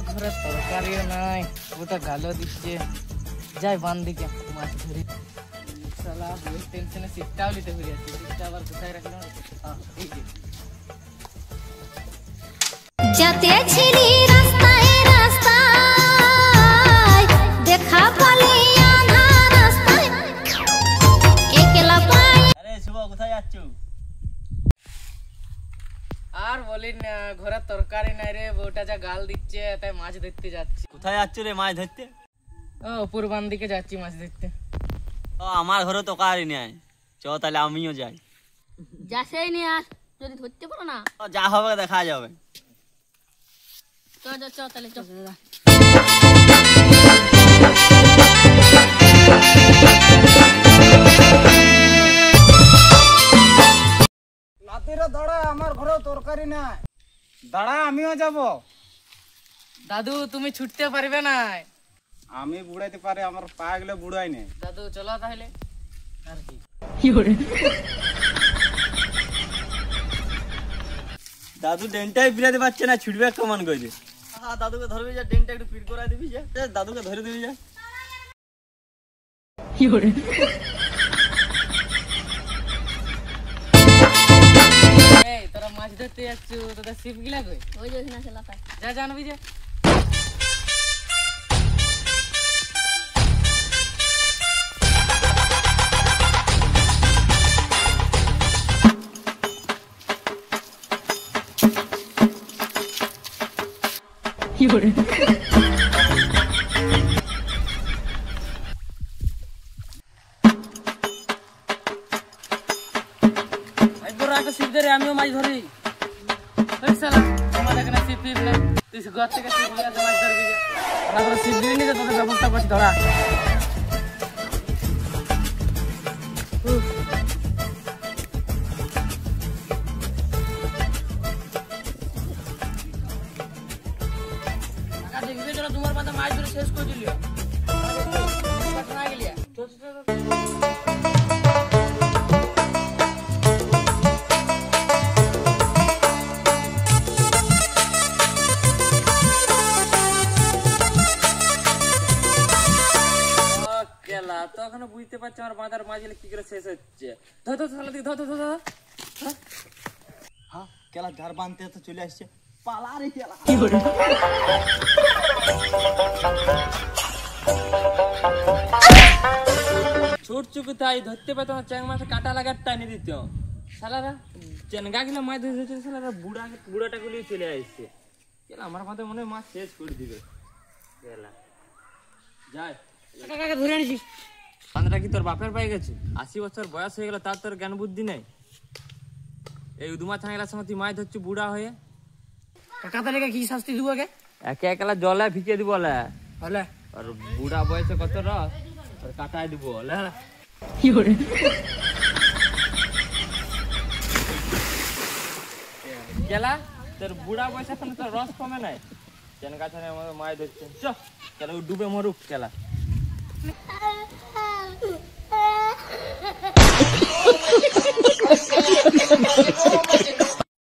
ঘরে তরকারিও নাই, ওটা গালো দিচ্ছে। যাই বান দিকে মাছ ধরি। শালা ওই টেনশনে সিটটাও নিতে ভুলে যাচ্ছি। সিটটা আবার কোথায় রাখলাম? এই যে যাতে ছিলি রাস্তায় রাস্তায় দেখা পালি আধার রাস্তায় একলা পাই। আরে শুভ কোথায় যাচ্ছ? আর বলিস না, ঘরে তরকারি নাই রে, বউটা যা গাল দিচ্ছে, তাই মাছ ধরতে যাচ্ছি। কোথায় যাচ্ছ রে মাছ ধরতে? অপুর বান দিকে যাচ্ছি মাছ ধরতে। ও আমার ঘরে তরকারি নেই, চ তাহলে আমিও যাই। যাসেই নিয়ে আস, যদি ধরতে পারো না ও যা হবে দেখা যাবে। চ চ চ তাহলে চ। লাতিরে দাঁড়া, আমার ঘরে তরকারি নাই। দাঁড়া, আমিও যাব। দাদু তুমি ছুটতে পারবে না? আমি বুড়াইতে পারি, আমার পা গেলে বুড়াই নেই। দাদু চলো তাহলে। আর কি দাদু ডেনটাই ফিরাতে পারছে না, ছুটবে কেমন করে? দাদুকে ধরবি যা, ডেনটা একটু ফিট করাই দিবি যা, দাদুকে ধরে দিবি যা। এই তোরা মাছ ধরতে যাচ্ছ, তোদের ছিপ গিলা কই? ওই যে ওখানে আছে লাতা। যা জানবি যে। আমিও মাছ ধরি। আমার এখানে ছিপ ফিপ নেই, তুই ঘর থেকে ছিপ নিয়ে আসে মাছ ধরবি। আমরা ছিপ দিয়ে নিয়ে তোদের ব্যবস্থা করছি ধরা। দেখবি তোরা তোমার মাথা মাছ ধরে শেষ করে দিলি। তখন বুঝতে পারছি আমার বাঁধার মাছ কি করে শেষ হচ্ছে। ধর ধর ধর ধর ধর ধর। হ্যাঁ কেলা ধার বাঁধতে তো চলে আসছে, পালা রে কেলা। ছোট চুকে তাই ধরতে পারতো না, চ্যাং মাছে কাটা লাগার টাইনে দিত। শালারা চেনগা গুলো মাছ ধরতে, শালারা বুড়াটা গুলি চলে আসছে। কেলা আমার মাথায় মনে হয় মাছ শেষ করে দিবে। কেলা যাই কাকা ধরে আনিস। বাঁধটা কি তোর বাপের পায়ে গেছে? 80 বছর বয়স হয়ে গেল, তার তোর জ্ঞান বুদ্ধি নেই। এই উদুমা ছাঙেলার সঙ্গে তুই মাছ ধরছি বুড়া হয়ে। কাকা তাহলে কি শাস্তি দিব? একে একলা জলে ভিজিয়ে দিব বলে, আর বুড়া বয়সে কত রস কাটাই দিব বলে। কেলা তোর বুড়া বয়সে এখন তোর রস কমে নাই। চেন গাছ আমাদের মাছ ধরছে, চ কেলা ডুবে মরুক কেলা।